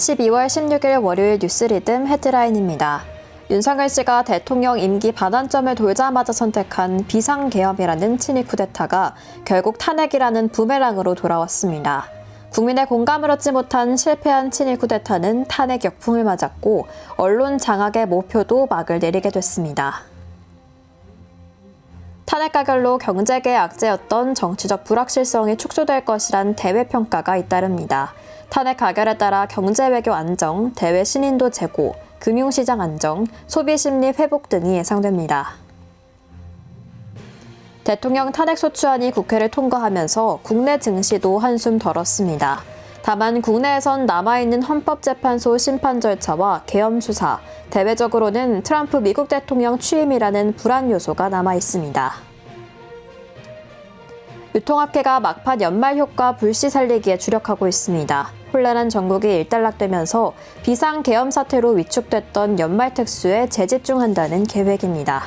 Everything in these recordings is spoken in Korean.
12월 16일 월요일 뉴스리듬 헤드라인입니다. 윤석열 씨가 대통령 임기 반환점을 돌자마자 선택한 비상계엄이라는 친위 쿠데타가 결국 탄핵이라는 부메랑으로 돌아왔습니다. 국민의 공감을 얻지 못한 실패한 친위 쿠데타는 탄핵 역풍을 맞았고 언론 장악의 목표도 막을 내리게 됐습니다. 탄핵 가결로 경제계의 악재였던 정치적 불확실성이 축소될 것이란 대외평가가 잇따릅니다. 탄핵 가결에 따라 경제외교 안정, 대외 신인도 제고, 금융시장 안정, 소비심리 회복 등이 예상됩니다. 대통령 탄핵소추안이 국회를 통과하면서 국내 증시도 한숨 덜었습니다. 다만 국내에선 남아있는 헌법재판소 심판 절차와 계엄 수사, 대외적으로는 트럼프 미국 대통령 취임이라는 불안 요소가 남아있습니다. 유통업계가 막판 연말 효과 불씨 살리기에 주력하고 있습니다. 혼란한 전국이 일단락되면서 비상계엄 사태로 위축됐던 연말 특수에 재집중한다는 계획입니다.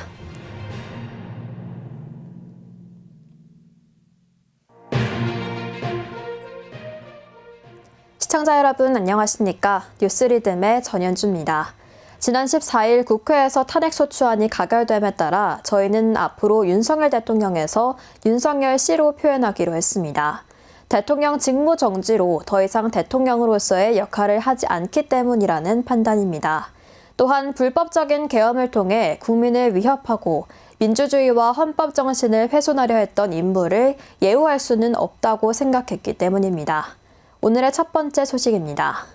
시청자 여러분 안녕하십니까? 뉴스리듬의 전현주입니다. 지난 14일 국회에서 탄핵소추안이 가결됨에 따라 저희는 앞으로 윤석열 대통령에서 윤석열 씨로 표현하기로 했습니다. 대통령 직무 정지로 더 이상 대통령으로서의 역할을 하지 않기 때문이라는 판단입니다. 또한 불법적인 계엄을 통해 국민을 위협하고 민주주의와 헌법 정신을 훼손하려 했던 임무를 예우할 수는 없다고 생각했기 때문입니다. 오늘의 첫 번째 소식입니다.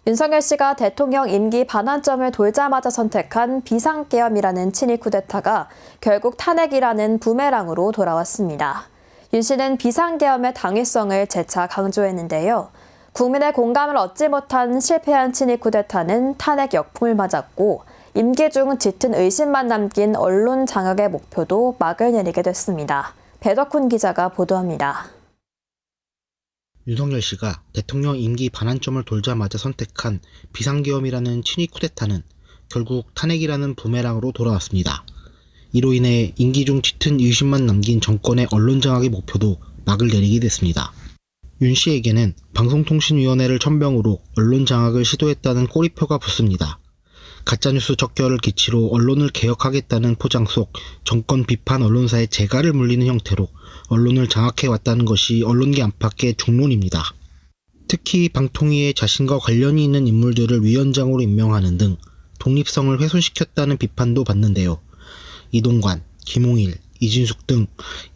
윤석열 씨가 대통령 임기 반환점을 돌자마자 선택한 비상계엄이라는 친위 쿠데타가 결국 탄핵이라는 부메랑으로 돌아왔습니다. 윤 씨는 비상계엄의 당위성을 재차 강조했는데요. 국민의 공감을 얻지 못한 실패한 친위 쿠데타는 탄핵 역풍을 맞았고 임기 중 짙은 의심만 남긴 언론 장악의 목표도 막을 내리게 됐습니다. 배덕훈 기자가 보도합니다. 윤석열 씨가 대통령 임기 반환점을 돌자마자 선택한 비상계엄이라는 친위 쿠데타는 결국 탄핵이라는 부메랑으로 돌아왔습니다. 이로 인해 임기 중 짙은 의심만 남긴 정권의 언론 장악의 목표도 막을 내리게 됐습니다. 윤 씨에게는 방송통신위원회를 천병으로 언론 장악을 시도했다는 꼬리표가 붙습니다. 가짜뉴스 척결을 기치로 언론을 개혁하겠다는 포장 속 정권 비판 언론사의 재갈을 물리는 형태로 언론을 장악해왔다는 것이 언론계 안팎의 중론입니다. 특히 방통위에 자신과 관련이 있는 인물들을 위원장으로 임명하는 등 독립성을 훼손시켰다는 비판도 받는데요. 이동관, 김홍일, 이진숙 등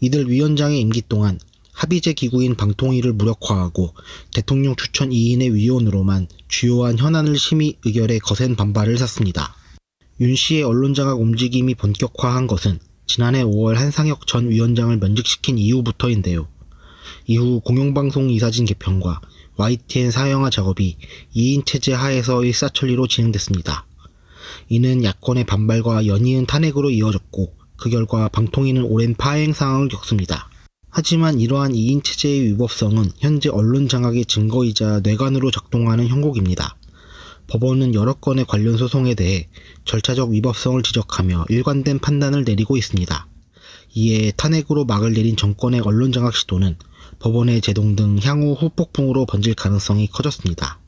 이들 위원장의 임기 동안 합의제 기구인 방통위를 무력화하고 대통령 추천 2인의 위원으로만 주요한 현안을 심의 의결에 거센 반발을 샀습니다. 윤 씨의 언론 장악 움직임이 본격화한 것은 지난해 5월 한상혁 전 위원장을 면직시킨 이후부터인데요. 이후 공영방송 이사진 개편과 YTN 사형화 작업이 2인 체제 하에서 일사천리로 진행됐습니다. 이는 야권의 반발과 연이은 탄핵으로 이어졌고 그 결과 방통위는 오랜 파행 상황을 겪습니다. 하지만 이러한 2인 체제의 위법성은 현재 언론 장악의 증거이자 뇌관으로 작동하는 형국입니다. 법원은 여러 건의 관련 소송에 대해 절차적 위법성을 지적하며 일관된 판단을 내리고 있습니다. 이에 탄핵으로 막을 내린 정권의 언론 장악 시도는 법원의 제동 등 향후 후폭풍으로 번질 가능성이 커졌습니다.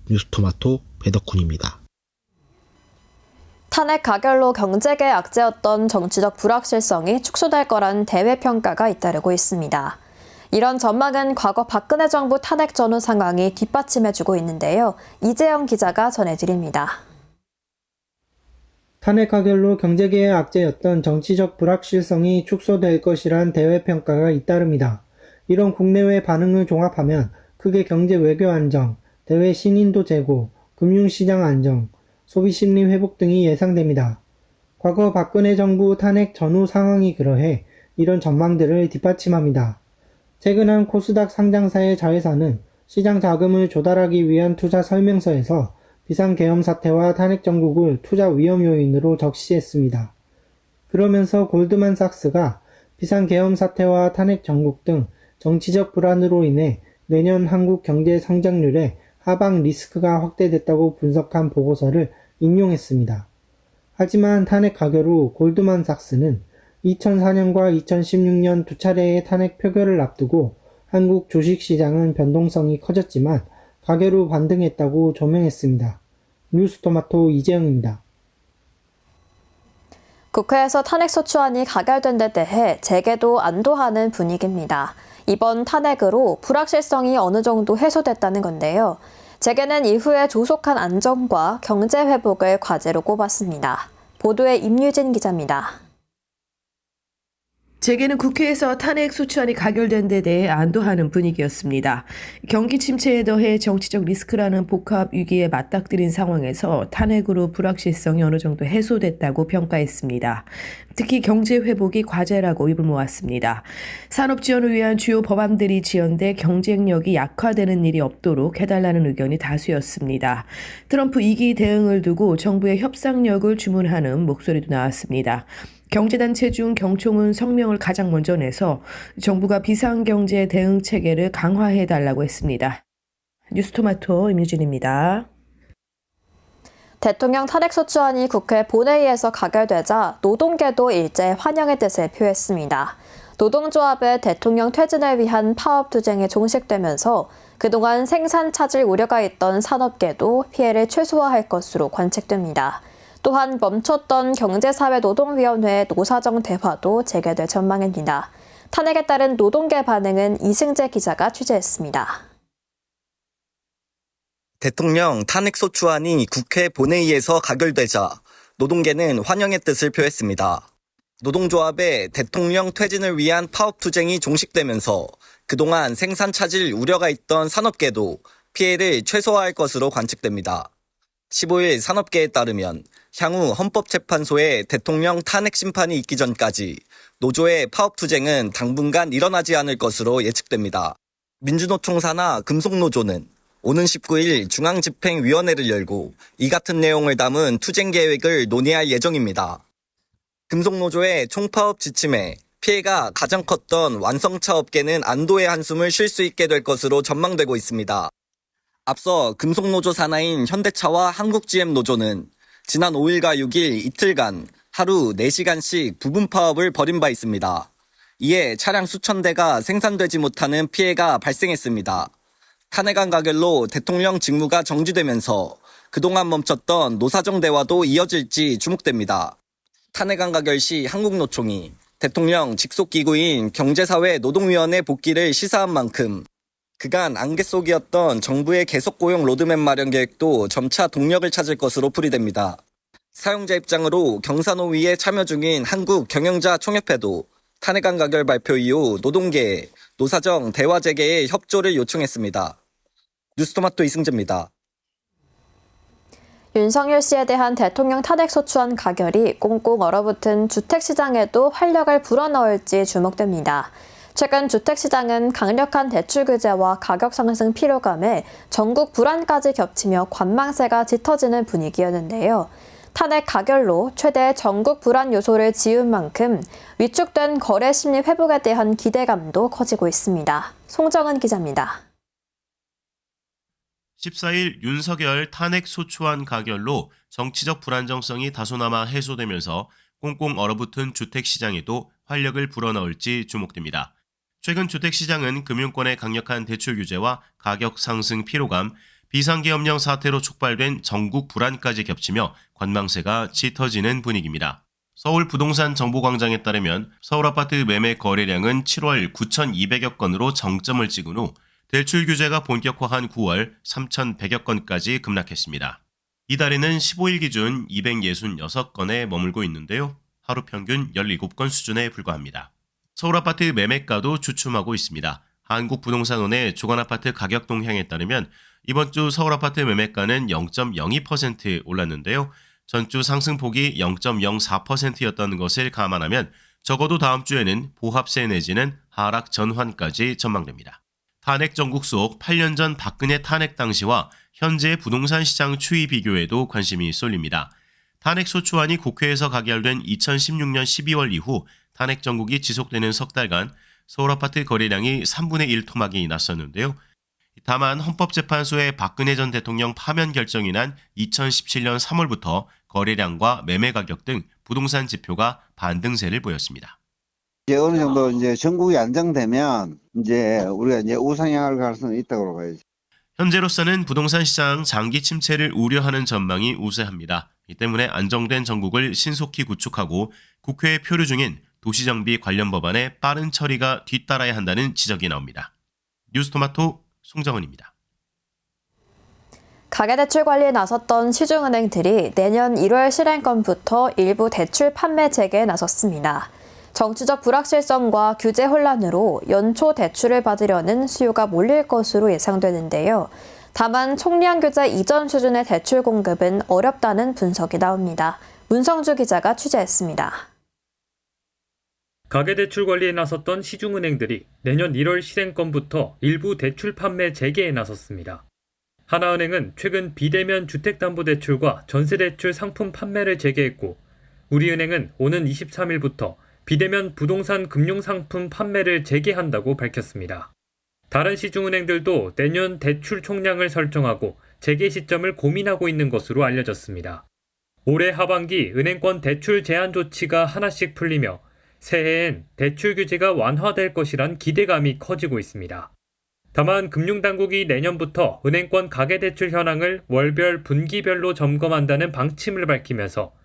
뉴스토마토 배덕훈입니다. 탄핵 가결로 경제계의 악재였던 정치적 불확실성이 축소될 거란 대외평가가 잇따르고 있습니다. 이런 전망은 과거 박근혜 정부 탄핵 전후 상황이 뒷받침해주고 있는데요. 이재영 기자가 전해드립니다. 탄핵 가결로 경제계의 악재였던 정치적 불확실성이 축소될 것이란 대외평가가 잇따릅니다. 이런 국내외 반응을 종합하면 크게 경제 외교 안정, 대외 신인도 제고, 금융시장 안정, 소비심리 회복 등이 예상됩니다. 과거 박근혜 정부 탄핵 전후 상황이 그러해 이런 전망들을 뒷받침합니다. 최근 한 코스닥 상장사의 자회사는 시장 자금을 조달하기 위한 투자 설명서에서 비상계엄 사태와 탄핵 정국을 투자 위험 요인으로 적시했습니다. 그러면서 골드만삭스가 비상계엄 사태와 탄핵 정국 등 정치적 불안으로 인해 내년 한국 경제 성장률에 하방 리스크가 확대됐다고 분석한 보고서를 인용했습니다. 하지만 탄핵 가결 후 골드만삭스는 2004년과 2016년 두 차례의 탄핵 표결을 앞두고 한국 주식시장은 변동성이 커졌지만 가계로 반등했다고 조명했습니다. 뉴스토마토 이재영입니다. 국회에서 탄핵소추안이 가결된 데 대해 재계도 안도하는 분위기입니다. 이번 탄핵으로 불확실성이 어느 정도 해소됐다는 건데요. 재계는 이후에 조속한 안정과 경제 회복을 과제로 꼽았습니다. 보도에 임유진 기자입니다. 재계는 국회에서 탄핵 소추안이 가결된 데 대해 안도하는 분위기였습니다. 경기 침체에 더해 정치적 리스크라는 복합 위기에 맞닥뜨린 상황에서 탄핵으로 불확실성이 어느 정도 해소됐다고 평가했습니다. 특히 경제 회복이 과제라고 입을 모았습니다. 산업 지원을 위한 주요 법안들이 지연돼 경쟁력이 약화되는 일이 없도록 해달라는 의견이 다수였습니다. 트럼프 2기 대응을 두고 정부의 협상력을 주문하는 목소리도 나왔습니다. 경제단체 중 경총은 성명을 가장 먼저 내서 정부가 비상경제 대응 체계를 강화해달라고 했습니다. 뉴스토마토 임유진입니다. 대통령 탄핵소추안이 국회 본회의에서 가결되자 노동계도 일제 환영의 뜻을 표했습니다. 노동조합의 대통령 퇴진을 위한 파업투쟁이 종식되면서 그동안 생산 차질 우려가 있던 산업계도 피해를 최소화할 것으로 관측됩니다. 또한 멈췄던 경제사회노동위원회 노사정 대화도 재개될 전망입니다. 탄핵에 따른 노동계 반응은 이승재 기자가 취재했습니다. 대통령 탄핵소추안이 국회 본회의에서 가결되자 노동계는 환영의 뜻을 표했습니다. 노동조합의 대통령 퇴진을 위한 파업투쟁이 종식되면서 그동안 생산 차질 우려가 있던 산업계도 피해를 최소화할 것으로 관측됩니다. 15일 산업계에 따르면 향후 헌법재판소에 대통령 탄핵 심판이 있기 전까지 노조의 파업투쟁은 당분간 일어나지 않을 것으로 예측됩니다. 민주노총 산하 금속노조는 오는 19일 중앙집행위원회를 열고 이 같은 내용을 담은 투쟁 계획을 논의할 예정입니다. 금속노조의 총파업 지침에 피해가 가장 컸던 완성차 업계는 안도의 한숨을 쉴 수 있게 될 것으로 전망되고 있습니다. 앞서 금속노조 산하인 현대차와 한국GM노조는 지난 5일과 6일 이틀간 하루 4시간씩 부분 파업을 벌인 바 있습니다. 이에 차량 수천 대가 생산되지 못하는 피해가 발생했습니다. 탄핵안 가결로 대통령 직무가 정지되면서 그동안 멈췄던 노사정 대화도 이어질지 주목됩니다. 탄핵안 가결 시 한국노총이 대통령 직속기구인 경제사회노동위원회 복귀를 시사한 만큼 그간 안개 속이었던 정부의 계속고용 로드맵 마련 계획도 점차 동력을 찾을 것으로 풀이됩니다. 사용자 입장으로 경사노위에 참여 중인 한국경영자총협회도 탄핵안 가결 발표 이후 노동계에 노사정 대화 재개에 협조를 요청했습니다. 뉴스토마토 이승재입니다. 윤석열 씨에 대한 대통령 탄핵소추안 가결이 꽁꽁 얼어붙은 주택시장에도 활력을 불어넣을지 주목됩니다. 최근 주택시장은 강력한 대출 규제와 가격 상승 피로감에 전국 불안까지 겹치며 관망세가 짙어지는 분위기였는데요. 탄핵 가결로 최대 전국 불안 요소를 지운 만큼 위축된 거래 심리 회복에 대한 기대감도 커지고 있습니다. 송정은 기자입니다. 14일 윤석열 탄핵소추안 가결로 정치적 불안정성이 다소나마 해소되면서 꽁꽁 얼어붙은 주택시장에도 활력을 불어넣을지 주목됩니다. 최근 주택시장은 금융권의 강력한 대출 규제와 가격 상승 피로감, 비상계엄령 사태로 촉발된 전국 불안까지 겹치며 관망세가 짙어지는 분위기입니다. 서울 부동산 정보광장에 따르면 서울 아파트 매매 거래량은 7월 9,200여 건으로 정점을 찍은 후 대출 규제가 본격화한 9월 3,100여 건까지 급락했습니다. 이달에는 15일 기준 266건에 머물고 있는데요. 하루 평균 17건 수준에 불과합니다. 서울 아파트 매매가도 주춤하고 있습니다. 한국부동산원의 주간아파트 가격 동향에 따르면 이번 주 서울 아파트 매매가는 0.02% 올랐는데요. 전주 상승폭이 0.04%였던 것을 감안하면 적어도 다음 주에는 보합세 내지는 하락 전환까지 전망됩니다. 탄핵 정국 속 8년 전 박근혜 탄핵 당시와 현재의 부동산 시장 추이 비교에도 관심이 쏠립니다. 탄핵 소추안이 국회에서 가결된 2016년 12월 이후 탄핵 정국이 지속되는 석 달간 서울 아파트 거래량이 3분의 1 토막이 났었는데요. 다만 헌법재판소의 박근혜 전 대통령 파면 결정이 난 2017년 3월부터 거래량과 매매 가격 등 부동산 지표가 반등세를 보였습니다. 이제 어느 정도 이제 전국이 안정되면 이제 우리가 이제 우상향할 가능성이 있다고 봐야지. 현재로서는 부동산 시장 장기 침체를 우려하는 전망이 우세합니다. 이 때문에 안정된 정국을 신속히 구축하고 국회에 표류 중인 도시정비 관련 법안의 빠른 처리가 뒤따라야 한다는 지적이 나옵니다. 뉴스토마토 송정은입니다. 가계대출 관리에 나섰던 시중은행들이 내년 1월 실행권부터 일부 대출 판매 재개에 나섰습니다. 정치적 불확실성과 규제 혼란으로 연초 대출을 받으려는 수요가 몰릴 것으로 예상되는데요. 다만 총량 규제 이전 수준의 대출 공급은 어렵다는 분석이 나옵니다. 문성주 기자가 취재했습니다. 가계대출 관리에 나섰던 시중은행들이 내년 1월 실행권부터 일부 대출 판매 재개에 나섰습니다. 하나은행은 최근 비대면 주택담보대출과 전세대출 상품 판매를 재개했고, 우리은행은 오는 23일부터 비대면 부동산 금융상품 판매를 재개한다고 밝혔습니다. 다른 시중은행들도 내년 대출 총량을 설정하고 재개 시점을 고민하고 있는 것으로 알려졌습니다. 올해 하반기 은행권 대출 제한 조치가 하나씩 풀리며 새해엔 대출 규제가 완화될 것이란 기대감이 커지고 있습니다. 다만 금융당국이 내년부터 은행권 가계대출 현황을 월별, 분기별로 점검한다는 방침을 밝히면서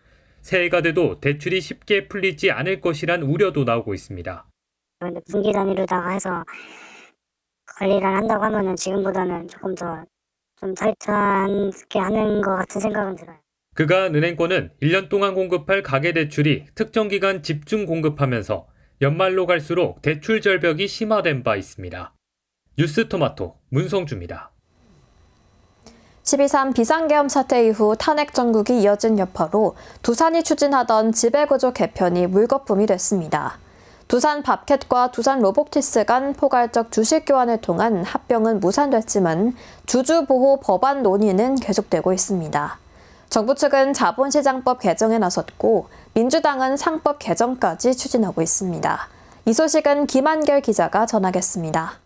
새해가 돼도 대출이 쉽게 풀리지 않을 것이란 우려도 나오고 있습니다. 분기 단위로다가 해서 관리를 한다고 하면은 지금보다는 조금 더 좀 타이트하게 하는 것 같은 생각은 들어요. 그간 은행권은 1년 동안 공급할 가계대출이 특정 기간 집중 공급하면서 연말로 갈수록 대출 절벽이 심화된 바 있습니다. 뉴스토마토 문성주입니다. 12.3 비상계엄 사태 이후 탄핵 정국이 이어진 여파로 두산이 추진하던 지배구조 개편이 물거품이 됐습니다. 두산 밥캣과 두산 로보틱스 간 포괄적 주식 교환을 통한 합병은 무산됐지만 주주보호 법안 논의는 계속되고 있습니다. 정부 측은 자본시장법 개정에 나섰고 민주당은 상법 개정까지 추진하고 있습니다. 이 소식은 김한결 기자가 전하겠습니다.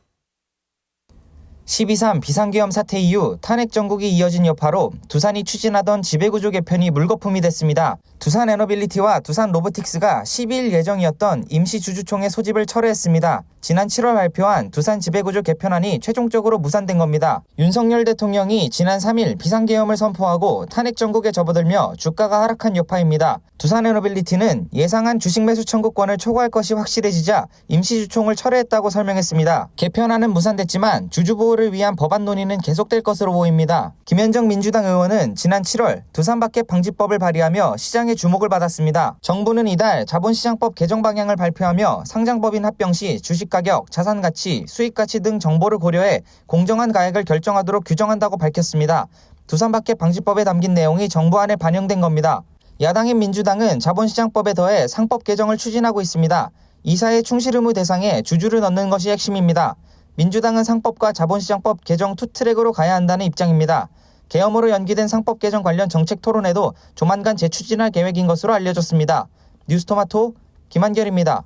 12.3 비상계엄 사태 이후 탄핵 정국이 이어진 여파로 두산이 추진하던 지배구조 개편이 물거품이 됐습니다. 두산 에너빌리티와 두산 로보틱스가 12일 예정이었던 임시주주총회 소집을 철회했습니다. 지난 7월 발표한 두산 지배구조 개편안이 최종적으로 무산된 겁니다. 윤석열 대통령이 지난 3일 비상계엄을 선포하고 탄핵 정국에 접어들며 주가가 하락한 여파입니다. 두산 에너빌리티는 예상한 주식 매수 청구권을 초과할 것이 확실해지자 임시주총을 철회했다고 설명했습니다. 개편안은 무산됐지만 주주보호를 위한 법안 논의는 계속될 것으로 보입니다. 김현정 민주당 의원은 지난 7월 두산밥켓 방지법을 발의하며 시장의 주목을 받았습니다. 정부는 이달 자본시장법 개정 방향을 발표하며 상장법인 합병 시 주식가격, 자산가치, 수익가치 등 정보를 고려해 공정한 가액을 결정하도록 규정한다고 밝혔습니다. 두산밥켓 방지법에 담긴 내용이 정부안에 반영된 겁니다. 야당인 민주당은 자본시장법에 더해 상법 개정을 추진하고 있습니다. 이사의 충실 의무 대상에 주주를 넣는 것이 핵심입니다. 민주당은 상법과 자본시장법 개정 투 트랙으로 가야 한다는 입장입니다. 계엄으로 연기된 상법 개정 관련 정책 토론회도 조만간 재추진할 계획인 것으로 알려졌습니다. 뉴스토마토 김한결입니다.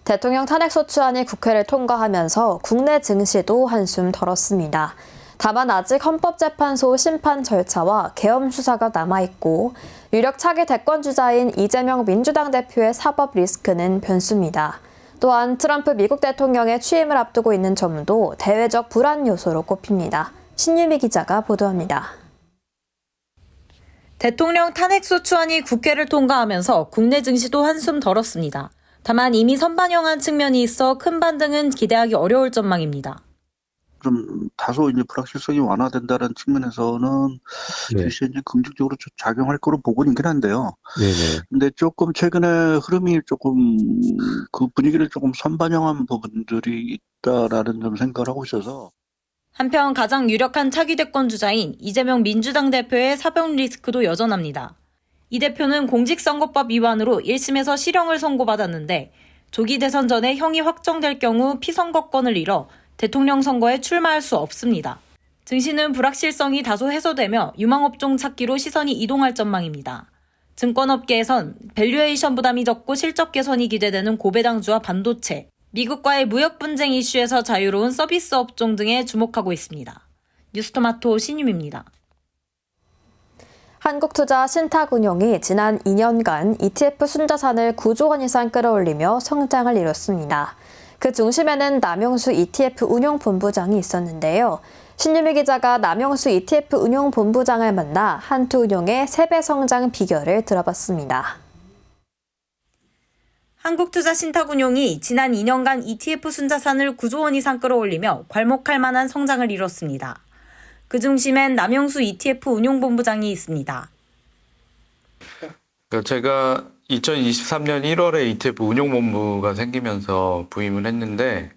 대통령 탄핵소추안이 국회를 통과하면서 국내 증시도 한숨 덜었습니다. 다만 아직 헌법재판소 심판 절차와 계엄 수사가 남아있고 유력 차기 대권주자인 이재명 민주당 대표의 사법 리스크는 변수입니다. 또한 트럼프 미국 대통령의 취임을 앞두고 있는 점도 대외적 불안 요소로 꼽힙니다. 신유미 기자가 보도합니다. 대통령 탄핵소추안이 국회를 통과하면서 국내 증시도 한숨 덜었습니다. 다만 이미 선반영한 측면이 있어 큰 반등은 기대하기 어려울 전망입니다. 좀 다소 이제 불확실성이 완화된다는 측면에서는 주시에 이제 긍정적으로 작용할 거로 보고는 있긴 한데요. 네네. 근데 조금 최근에 흐름이 조금 그 분위기를 조금 선반영한 부분들이 있다라는 좀 생각을 하고 있어서. 한편 가장 유력한 차기 대권 주자인 이재명 민주당 대표의 사법 리스크도 여전합니다. 이 대표는 공직선거법 위반으로 1심에서 실형을 선고받았는데 조기 대선 전에 형이 확정될 경우 피선거권을 잃어 대통령 선거에 출마할 수 없습니다. 증시는 불확실성이 다소 해소되며 유망업종 찾기로 시선이 이동할 전망입니다. 증권업계에선 밸류에이션 부담이 적고 실적 개선이 기대되는 고배당주와 반도체, 미국과의 무역 분쟁 이슈에서 자유로운 서비스 업종 등에 주목하고 있습니다. 뉴스토마토 신유미입니다. 한국투자 신탁운용이 지난 2년간 ETF 순자산을 9조 원 이상 끌어올리며 성장을 이뤘습니다. 그 중심에는 남영수 ETF 운용본부장이 있었는데요. 신유미 기자가 남영수 ETF 운용본부장을 만나 한투운용의 3배 성장 비결을 들어봤습니다. 한국투자신탁운용이 지난 2년간 ETF 순자산을 9조 원 이상 끌어올리며 괄목할 만한 성장을 이뤘습니다. 그 중심엔 남영수 ETF 운용본부장이 있습니다. 제가 2023년 1월에 ETF 운용본부가 생기면서 부임을 했는데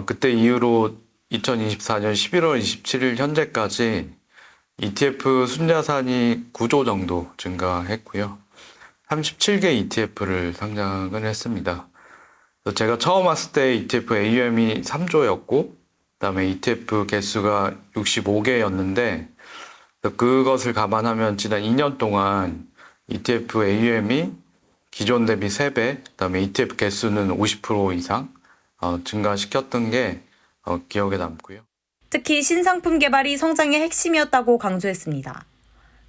그때 이후로 2024년 11월 27일 현재까지 ETF 순자산이 9조 정도 증가했고요. 37개 ETF를 상장을 했습니다. 제가 처음 왔을 때 ETF AUM이 3조였고 그다음에 ETF 개수가 65개였는데 그것을 감안하면 지난 2년 동안 ETF AUM이 기존 대비 3배, 그다음에 ETF 개수는 50% 이상 증가시켰던 게 기억에 남고요. 특히 신상품 개발이 성장의 핵심이었다고 강조했습니다.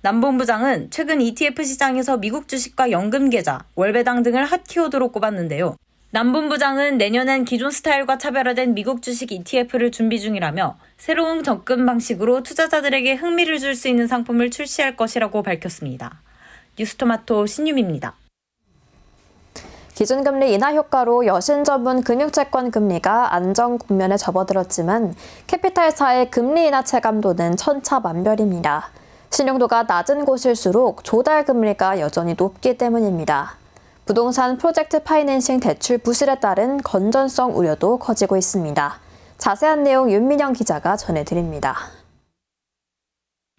남 본부장은 최근 ETF 시장에서 미국 주식과 연금 계좌, 월배당 등을 핫 키워드로 꼽았는데요. 남 본부장은 내년엔 기존 스타일과 차별화된 미국 주식 ETF를 준비 중이라며 새로운 접근 방식으로 투자자들에게 흥미를 줄 수 있는 상품을 출시할 것이라고 밝혔습니다. 뉴스토마토 신유미입니다. 기준금리 인하 효과로 여신 전문 금융채권 금리가 안정 국면에 접어들었지만 캐피탈사의 금리 인하 체감도는 천차만별입니다. 신용도가 낮은 곳일수록 조달 금리가 여전히 높기 때문입니다. 부동산 프로젝트 파이낸싱 대출 부실에 따른 건전성 우려도 커지고 있습니다. 자세한 내용 윤민영 기자가 전해드립니다.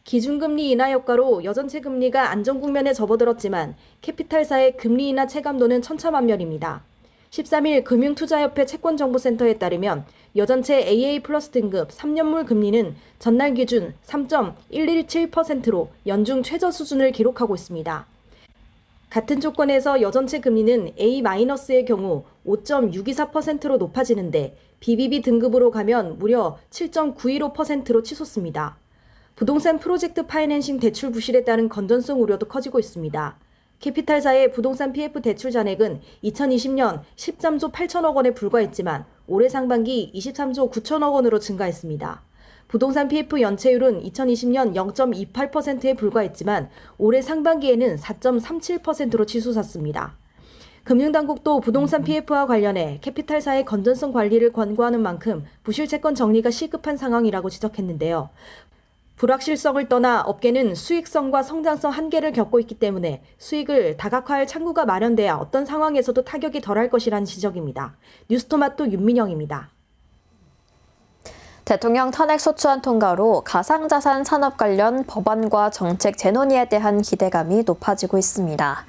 기준금리 인하 효과로 여전체 금리가 안정 국면에 접어들었지만 캐피탈사의 금리 인하 체감도는 천차만별입니다. 13일 금융투자협회 채권정보센터에 따르면 여전체 AA 플러스 등급 3년물 금리는 전날 기준 3.117%로 연중 최저 수준을 기록하고 있습니다. 같은 조건에서 여전체 금리는 A-의 경우 5.624%로 높아지는데 BBB 등급으로 가면 무려 7.915%로 치솟습니다. 부동산 프로젝트 파이낸싱 대출 부실에 따른 건전성 우려도 커지고 있습니다. 캐피탈사의 부동산 PF 대출 잔액은 2020년 13조 8천억 원에 불과했지만 올해 상반기 23조 9천억 원으로 증가했습니다. 부동산 PF 연체율은 2020년 0.28%에 불과했지만 올해 상반기에는 4.37%로 치솟았습니다. 금융당국도 부동산 PF와 관련해 캐피탈사의 건전성 관리를 권고하는 만큼 부실채권 정리가 시급한 상황이라고 지적했는데요. 불확실성을 떠나 업계는 수익성과 성장성 한계를 겪고 있기 때문에 수익을 다각화할 창구가 마련돼야 어떤 상황에서도 타격이 덜할 것이라는 지적입니다. 뉴스토마토 윤민영입니다. 대통령 탄핵소추안 통과로 가상자산 산업 관련 법안과 정책 재논의에 대한 기대감이 높아지고 있습니다.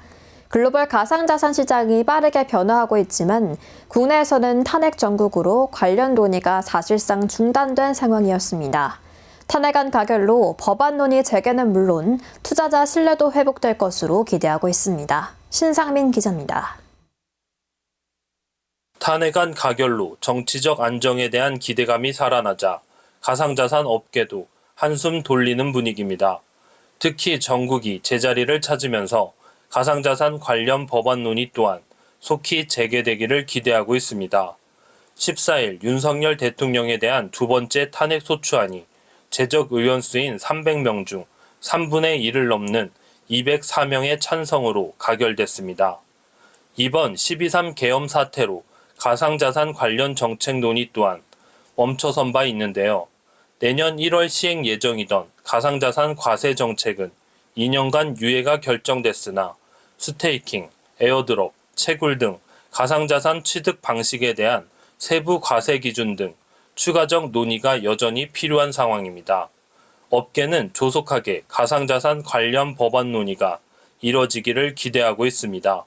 글로벌 가상자산 시장이 빠르게 변화하고 있지만 국내에서는 탄핵 정국으로 관련 논의가 사실상 중단된 상황이었습니다. 탄핵안 가결로 법안 논의 재개는 물론 투자자 신뢰도 회복될 것으로 기대하고 있습니다. 신상민 기자입니다. 탄핵안 가결로 정치적 안정에 대한 기대감이 살아나자 가상자산 업계도 한숨 돌리는 분위기입니다. 특히 정국이 제자리를 찾으면서 가상자산 관련 법안 논의 또한 속히 재개되기를 기대하고 있습니다. 14일 윤석열 대통령에 대한 두 번째 탄핵소추안이 제적 의원 수인 300명 중 3분의 1을 넘는 204명의 찬성으로 가결됐습니다. 이번 12.3 계엄 사태로 가상자산 관련 정책 논의 또한 멈춰선 바 있는데요. 내년 1월 시행 예정이던 가상자산 과세 정책은 2년간 유예가 결정됐으나 스테이킹, 에어드롭, 채굴 등 가상자산 취득 방식에 대한 세부 과세 기준 등 추가적 논의가 여전히 필요한 상황입니다. 업계는 조속하게 가상자산 관련 법안 논의가 이뤄지기를 기대하고 있습니다.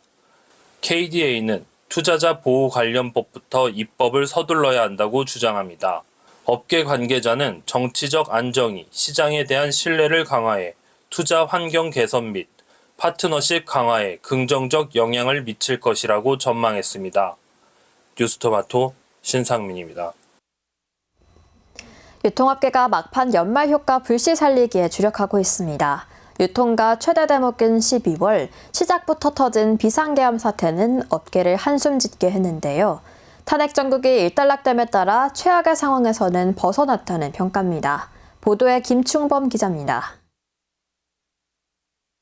KDA는 투자자 보호 관련법부터 입법을 서둘러야 한다고 주장합니다. 업계 관계자는 정치적 안정이 시장에 대한 신뢰를 강화해 투자 환경 개선 및 파트너십 강화에 긍정적 영향을 미칠 것이라고 전망했습니다. 뉴스토마토 신상민입니다. 유통업계가 막판 연말 효과 불씨 살리기에 주력하고 있습니다. 유통가 최대 대목인 12월 시작부터 터진 비상계엄 사태는 업계를 한숨 짓게 했는데요. 탄핵 정국이 일단락됨에 따라 최악의 상황에서는 벗어났다는 평가입니다. 보도에 김충범 기자입니다.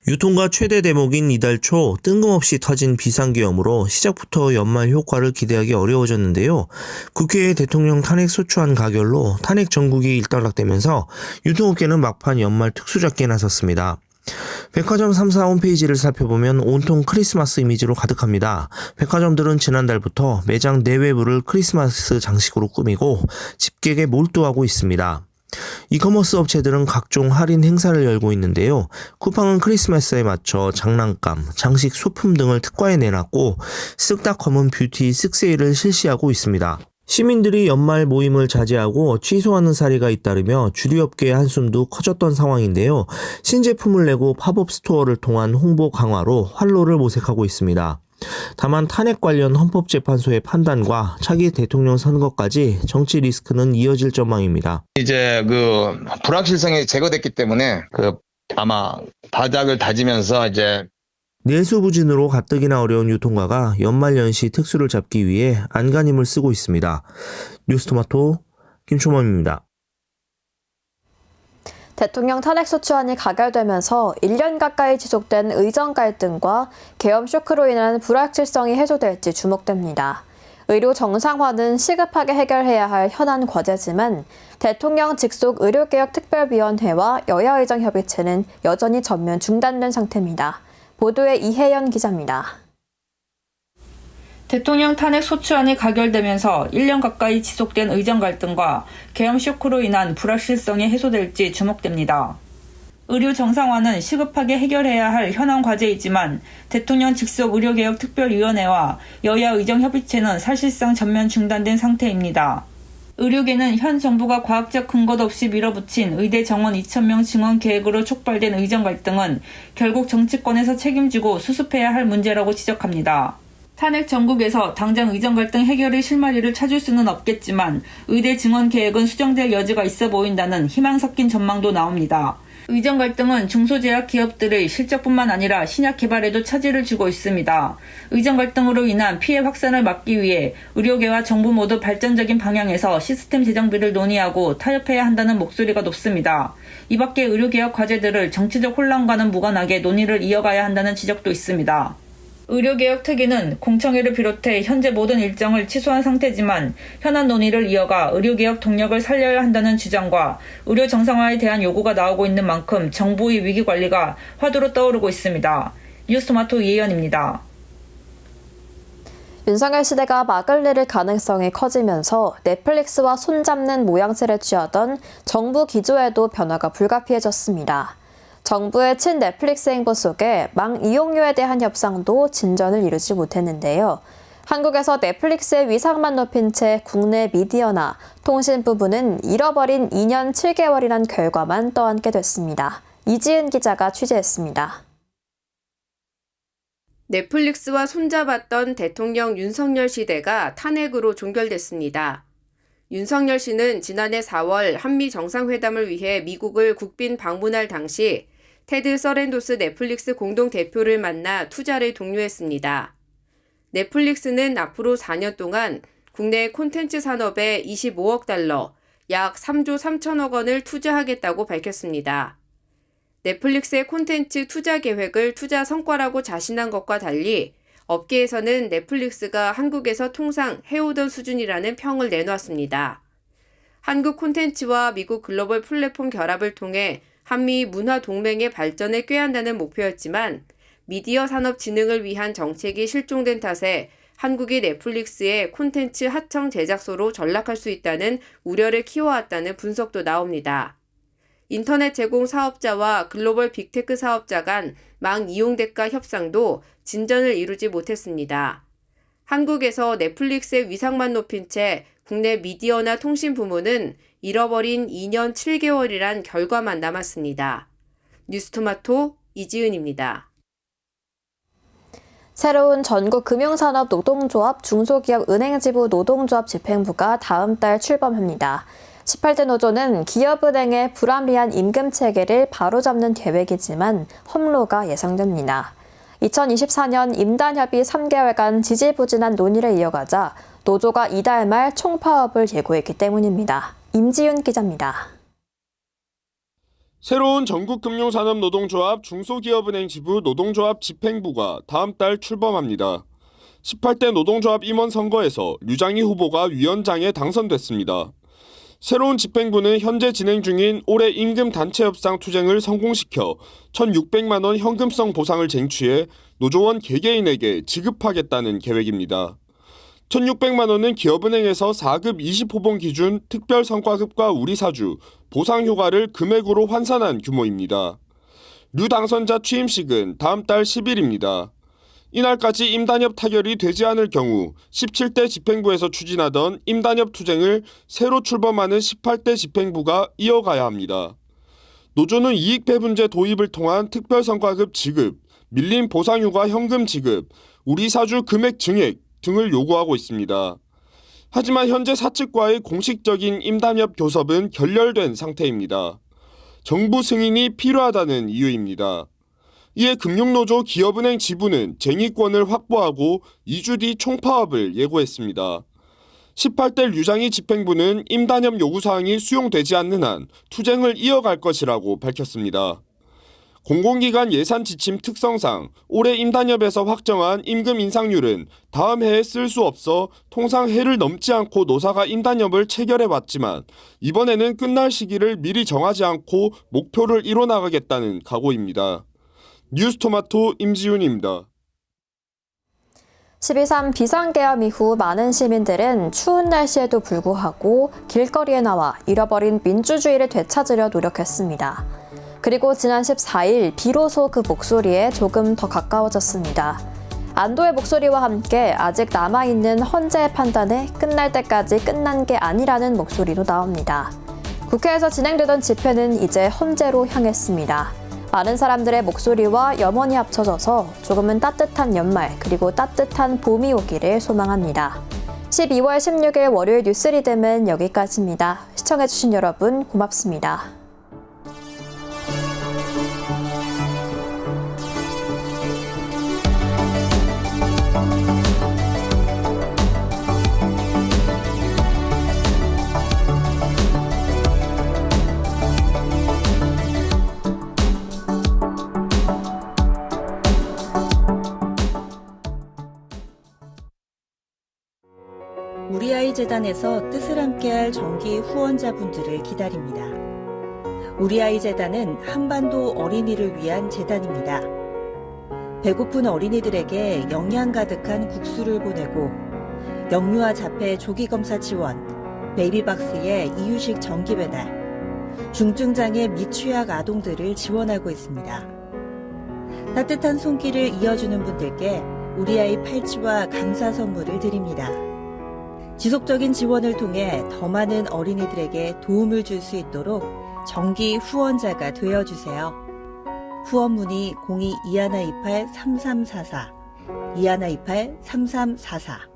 유통가 최대 대목인 이달 초 뜬금없이 터진 비상계엄으로 시작부터 연말 효과를 기대하기 어려워졌는데요. 국회의 대통령 탄핵 소추안 가결로 탄핵 정국이 일단락되면서 유통업계는 막판 연말 특수작기에 나섰습니다. 백화점 3사 홈페이지를 살펴보면 온통 크리스마스 이미지로 가득합니다. 백화점들은 지난달부터 매장 내외부를 크리스마스 장식으로 꾸미고 집객에 몰두하고 있습니다. 이커머스 업체들은 각종 할인 행사를 열고 있는데요. 쿠팡은 크리스마스에 맞춰 장난감, 장식 소품 등을 특가에 내놨고 쓱닷컴은 뷰티 쓱세일을 실시하고 있습니다. 시민들이 연말 모임을 자제하고 취소하는 사례가 잇따르며 주류업계의 한숨도 커졌던 상황인데요. 신제품을 내고 팝업 스토어를 통한 홍보 강화로 활로를 모색하고 있습니다. 다만 탄핵 관련 헌법재판소의 판단과 차기 대통령 선거까지 정치 리스크는 이어질 전망입니다. 이제 불확실성이 제거됐기 때문에 아마 바닥을 다지면서 이제 내수부진으로 가뜩이나 어려운 유통가가 연말연시 특수를 잡기 위해 안간힘을 쓰고 있습니다. 뉴스토마토 김초범입니다. 대통령 탄핵소추안이 가결되면서 1년 가까이 지속된 의정 갈등과 계엄 쇼크로 인한 불확실성이 해소될지 주목됩니다. 의료 정상화는 시급하게 해결해야 할 현안 과제지만 대통령 직속 의료개혁특별위원회와 여야의정협의체는 여전히 전면 중단된 상태입니다. 보도에 이혜연 기자입니다. 대통령 탄핵 소추안이 가결되면서 1년 가까이 지속된 의정 갈등과 계엄 쇼크로 인한 불확실성이 해소될지 주목됩니다. 의료 정상화는 시급하게 해결해야 할 현안 과제이지만 대통령 직속 의료개혁특별위원회와 여야 의정협의체는 사실상 전면 중단된 상태입니다. 의료계는 현 정부가 과학적 근거도 없이 밀어붙인 의대 정원 2,000명 증원 계획으로 촉발된 의정 갈등은 결국 정치권에서 책임지고 수습해야 할 문제라고 지적합니다. 탄핵 정국에서 당장 의정 갈등 해결의 실마리를 찾을 수는 없겠지만 의대 증원 계획은 수정될 여지가 있어 보인다는 희망 섞인 전망도 나옵니다. 의정 갈등은 중소제약 기업들의 실적뿐만 아니라 신약 개발에도 차질을 주고 있습니다. 의정 갈등으로 인한 피해 확산을 막기 위해 의료계와 정부 모두 발전적인 방향에서 시스템 재정비를 논의하고 타협해야 한다는 목소리가 높습니다. 이 밖에 의료개혁 과제들을 정치적 혼란과는 무관하게 논의를 이어가야 한다는 지적도 있습니다. 의료개혁 특위는 공청회를 비롯해 현재 모든 일정을 취소한 상태지만 현안 논의를 이어가 의료개혁 동력을 살려야 한다는 주장과 의료 정상화에 대한 요구가 나오고 있는 만큼 정부의 위기관리가 화두로 떠오르고 있습니다. 뉴스토마토 이혜연입니다. 윤석열 시대가 막을 내릴 가능성이 커지면서 넷플릭스와 손잡는 모양새를 취하던 정부 기조에도 변화가 불가피해졌습니다. 정부의 친넷플릭스 행보 속에 망 이용료에 대한 협상도 진전을 이루지 못했는데요. 한국에서 넷플릭스의 위상만 높인 채 국내 미디어나 통신 부분은 잃어버린 2년 7개월이란 결과만 떠안게 됐습니다. 이지은 기자가 취재했습니다. 넷플릭스와 손잡았던 대통령 윤석열 시대가 탄핵으로 종결됐습니다. 윤석열 씨는 지난해 4월 한미 정상회담을 위해 미국을 국빈 방문할 당시 테드 서렌도스 넷플릭스 공동대표를 만나 투자를 독려했습니다. 넷플릭스는 앞으로 4년 동안 국내 콘텐츠 산업에 25억 달러, 약 3조 3천억 원을 투자하겠다고 밝혔습니다. 넷플릭스의 콘텐츠 투자 계획을 투자 성과라고 자신한 것과 달리 업계에서는 넷플릭스가 한국에서 통상 해오던 수준이라는 평을 내놓았습니다. 한국 콘텐츠와 미국 글로벌 플랫폼 결합을 통해 한미 문화 동맹의 발전을 꾀한다는 목표였지만 미디어 산업 진흥을 위한 정책이 실종된 탓에 한국이 넷플릭스의 콘텐츠 하청 제작소로 전락할 수 있다는 우려를 키워왔다는 분석도 나옵니다. 인터넷 제공 사업자와 글로벌 빅테크 사업자 간 망 이용 대가 협상도 진전을 이루지 못했습니다. 한국에서 넷플릭스의 위상만 높인 채 국내 미디어나 통신 부문은 잃어버린 2년 7개월이란 결과만 남았습니다. 뉴스토마토 이지은입니다. 새로운 전국금융산업 노동조합 중소기업 은행지부 노동조합 집행부가 다음 달 출범합니다. 18대 노조는 기업은행의 불합리한 임금 체계를 바로잡는 계획이지만 험로가 예상됩니다. 2024년 임단협의 3개월간 지지부진한 논의를 이어가자 노조가 이달 말 총파업을 예고했기 때문입니다. 임지윤 기자입니다. 새로운 전국금융산업노동조합 중소기업은행 지부 노동조합 집행부가 다음 달 출범합니다. 18대 노동조합 임원 선거에서 류장희 후보가 위원장에 당선됐습니다. 새로운 집행부는 현재 진행 중인 올해 임금 단체 협상 투쟁을 성공시켜 1,600만 원 현금성 보상을 쟁취해 노조원 개개인에게 지급하겠다는 계획입니다. 1,600만 원은 기업은행에서 4급 20호봉 기준 특별성과급과 우리사주, 보상휴가를 금액으로 환산한 규모입니다. 류 당선자 취임식은 다음 달 10일입니다. 이날까지 임단협 타결이 되지 않을 경우 17대 집행부에서 추진하던 임단협 투쟁을 새로 출범하는 18대 집행부가 이어가야 합니다. 노조는 이익배분제 도입을 통한 특별성과급 지급, 밀린 보상휴가 현금 지급, 우리사주 금액 증액 등을 요구하고 있습니다. 하지만 현재 사측과의 공식적인 임단협 교섭은 결렬된 상태입니다. 정부 승인이 필요하다는 이유입니다. 이에 금융노조 기업은행 지부는 쟁의권을 확보하고 2주 뒤 총파업을 예고했습니다. 18대 류장희 집행부는 임단협 요구사항이 수용되지 않는 한 투쟁을 이어갈 것이라고 밝혔습니다. 공공기관 예산 지침 특성상 올해 임단협에서 확정한 임금 인상률은 다음 해에 쓸 수 없어 통상 해를 넘지 않고 노사가 임단협을 체결해왔지만 이번에는 끝날 시기를 미리 정하지 않고 목표를 이뤄나가겠다는 각오입니다. 뉴스토마토 임지윤입니다. 12.3 비상계엄 이후 많은 시민들은 추운 날씨에도 불구하고 길거리에 나와 잃어버린 민주주의를 되찾으려 노력했습니다. 그리고 지난 14일 비로소 그 목소리에 조금 더 가까워졌습니다. 안도의 목소리와 함께 아직 남아있는 헌재의 판단에 끝날 때까지 끝난 게 아니라는 목소리도 나옵니다. 국회에서 진행되던 집회는 이제 헌재로 향했습니다. 많은 사람들의 목소리와 염원이 합쳐져서 조금은 따뜻한 연말 그리고 따뜻한 봄이 오기를 소망합니다. 12월 16일 월요일 뉴스리듬은 여기까지입니다. 시청해주신 여러분 고맙습니다. 우리아이 재단에서 뜻을 함께할 정기 후원자분들을 기다립니다. 우리아이 재단은 한반도 어린이를 위한 재단입니다. 배고픈 어린이들에게 영양 가득한 국수를 보내고 영유아 자폐 조기검사 지원, 베이비박스의 이유식 정기 배달, 중증장애 미취학 아동들을 지원하고 있습니다. 따뜻한 손길을 이어주는 분들께 우리아이 팔찌와 감사 선물을 드립니다. 지속적인 지원을 통해 더 많은 어린이들에게 도움을 줄 수 있도록 정기 후원자가 되어주세요. 후원 문의 02-2128-3344, 2128-3344